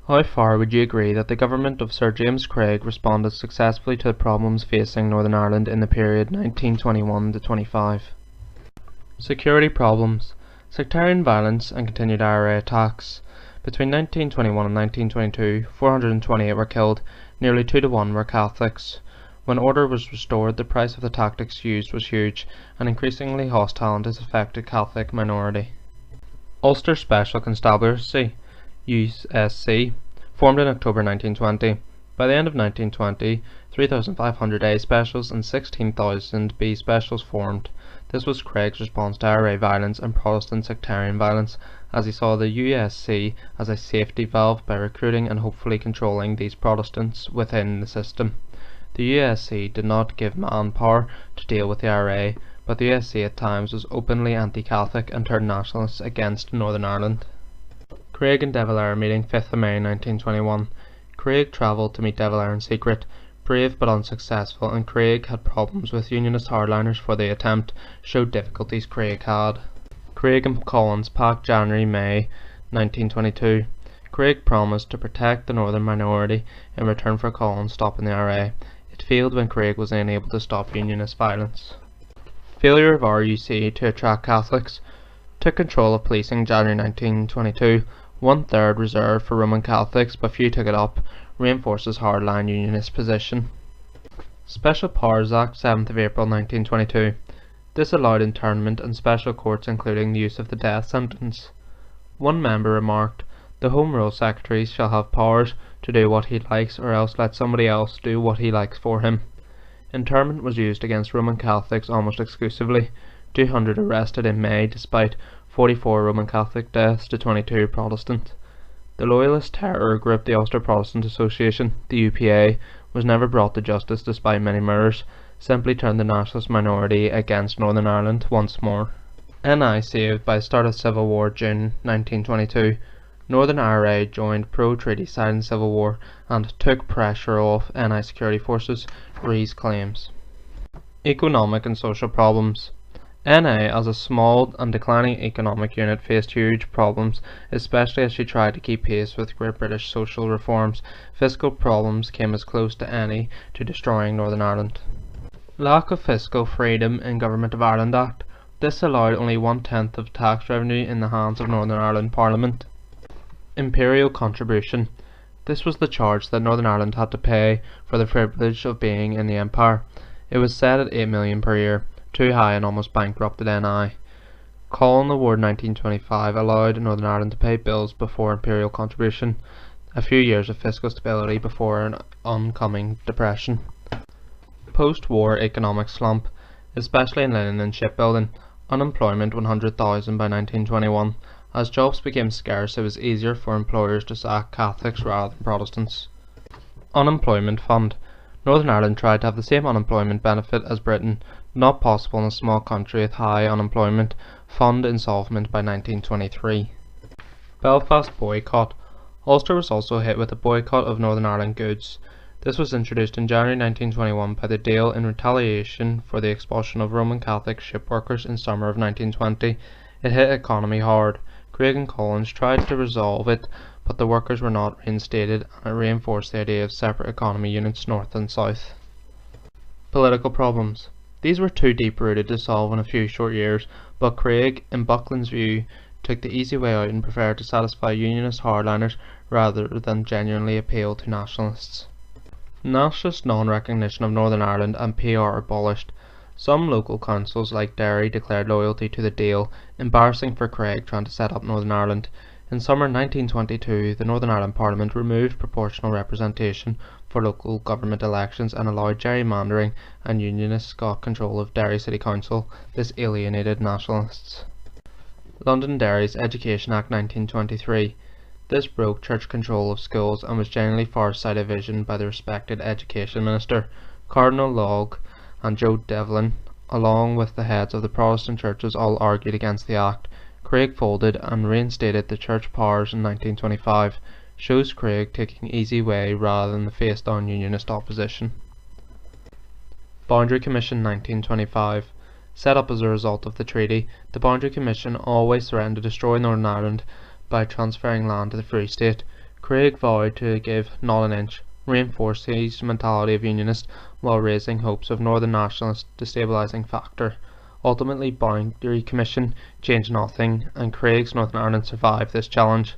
How far would you agree that the government of Sir James Craig responded successfully to the problems facing Northern Ireland in the period 1921 to 25? Security problems, sectarian violence and continued IRA attacks. Between 1921 and 1922, 428 were killed, nearly 2 to 1 were Catholics. When order was restored, the price of the tactics used was huge and increasingly hostile and disaffected Catholic minority. Ulster Special Constabulary, USC, formed in October 1920. By the end of 1920, 3,500 A Specials and 16,000 B Specials formed. This was Craig's response to IRA violence and Protestant sectarian violence, as he saw the USC as a safety valve by recruiting and hopefully controlling these Protestants within the system. The USC did not give manpower to deal with the IRA, but the USC at times was openly anti-Catholic and turned nationalists against Northern Ireland. Craig and De Valera meeting 5th of May 1921. Craig travelled to meet De Valera in secret, brave but unsuccessful, and Craig had problems with Unionist hardliners for the attempt, showed difficulties Craig had. Craig and Collins packed January-May 1922. Craig promised to protect the northern minority in return for Collins stopping the IRA. It failed when Craig was unable to stop Unionist violence. Failure of RUC to attract Catholics. Took control of policing January 1922, 1/3 reserved for Roman Catholics, but few took it up, reinforces hardline Unionist position. Special Powers Act 7th of April 1922. This allowed internment and special courts including the use of the death sentence. One member remarked, "The Home Rule Secretary shall have powers to do what he likes or else let somebody else do what he likes for him." Internment was used against Roman Catholics almost exclusively. 200 arrested in May despite 44 Roman Catholic deaths to 22 Protestant. The Loyalist terror group the Ulster Protestant Association, the UPA, was never brought to justice despite many murders, simply turned the nationalist minority against Northern Ireland once more. NI saved by the start of Civil War June 1922. Northern IRA joined pro-treaty side in Civil War and took pressure off NI security forces, Rees claims. Economic and social problems. NA as a small and declining economic unit faced huge problems, especially as she tried to keep pace with Great British social reforms. Fiscal problems came as close to any to destroying Northern Ireland. Lack of fiscal freedom in Government of Ireland Act. This allowed only 1/10 of tax revenue in the hands of Northern Ireland Parliament. Imperial contribution. This was the charge that Northern Ireland had to pay for the privilege of being in the Empire. It was set at 8 million per year, too high and almost bankrupted NI. Colin Award 1925 allowed Northern Ireland to pay bills before imperial contribution, a few years of fiscal stability before an oncoming depression. Post-war economic slump, especially in linen and shipbuilding. Unemployment 100,000 by 1921. As jobs became scarce, it was easier for employers to sack Catholics rather than Protestants. Unemployment fund. Northern Ireland tried to have the same unemployment benefit as Britain, not possible in a small country with high unemployment. Fund insolvent by 1923. Belfast boycott. Ulster was also hit with a boycott of Northern Ireland goods. This was introduced in January 1921 by the Dáil in retaliation for the expulsion of Roman Catholic ship workers in summer of 1920. It hit economy hard. Craig and Collins tried to resolve it, but the workers were not reinstated, and it reinforced the idea of separate economy units north and south. Political problems. These were too deep-rooted to solve in a few short years, but Craig, in Buckland's view, took the easy way out and preferred to satisfy Unionist hardliners rather than genuinely appeal to nationalists. Nationalist non-recognition of Northern Ireland and PR abolished. Some local councils like Derry declared loyalty to the Dáil, embarrassing for Craig trying to set up Northern Ireland. In summer 1922, the Northern Ireland Parliament removed proportional representation for local government elections and allowed gerrymandering, and Unionists got control of Derry City Council. This alienated nationalists. Londonderry's Education Act 1923. This broke church control of schools and was generally far-sighted vision by the respected Education Minister, Cardinal Logg and Joe Devlin, along with the heads of the Protestant churches, all argued against the act. Craig folded and reinstated the church powers in 1925, shows Craig taking easy way rather than the face-down Unionist opposition. Boundary Commission 1925. Set up as a result of the treaty, the Boundary Commission always threatened to destroy Northern Ireland by transferring land to the Free State. Craig vowed to give not an inch, reinforce his mentality of unionist while raising hopes of Northern nationalist destabilising factor. Ultimately, Boundary Commission changed nothing, and Craig's Northern Ireland survived this challenge.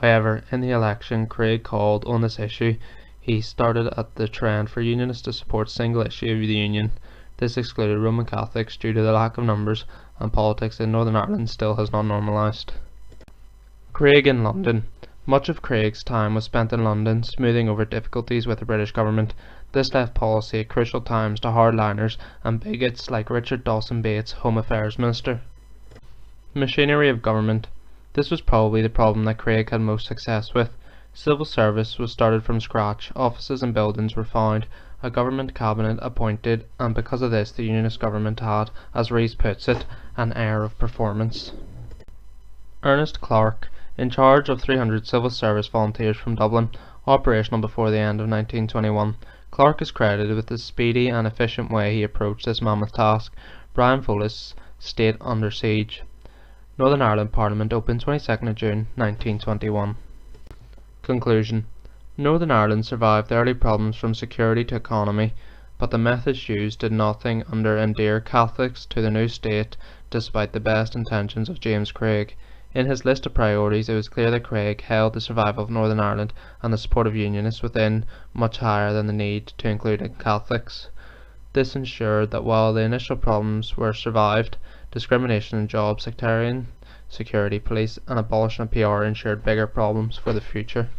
However, in the election Craig called on this issue, he started at the trend for unionists to support single issue of the Union. This excluded Roman Catholics due to the lack of numbers, and politics in Northern Ireland still has not normalised. Craig in London. Much of Craig's time was spent in London, smoothing over difficulties with the British government. This left policy at crucial times to hardliners and bigots like Richard Dawson Bates, Home Affairs Minister. Machinery of government. This was probably the problem that Craig had most success with. Civil service was started from scratch, offices and buildings were found, a government cabinet appointed, and because of this the unionist government had, as Rees puts it, an air of performance. Ernest Clark, in charge of 300 civil service volunteers from Dublin, operational before the end of 1921. Clark is credited with the speedy and efficient way he approached this mammoth task. Brian Follis, State under siege. Northern Ireland Parliament opened 22nd of June 1921. Conclusion. Northern Ireland survived the early problems from security to economy, but the methods used did nothing under endear Catholics to the new state despite the best intentions of James Craig. In his list of priorities it was clear that Craig held the survival of Northern Ireland and the support of Unionists within much higher than the need to include Catholics. This ensured that while the initial problems were survived, discrimination in jobs, sectarian security police and abolition of PR ensured bigger problems for the future.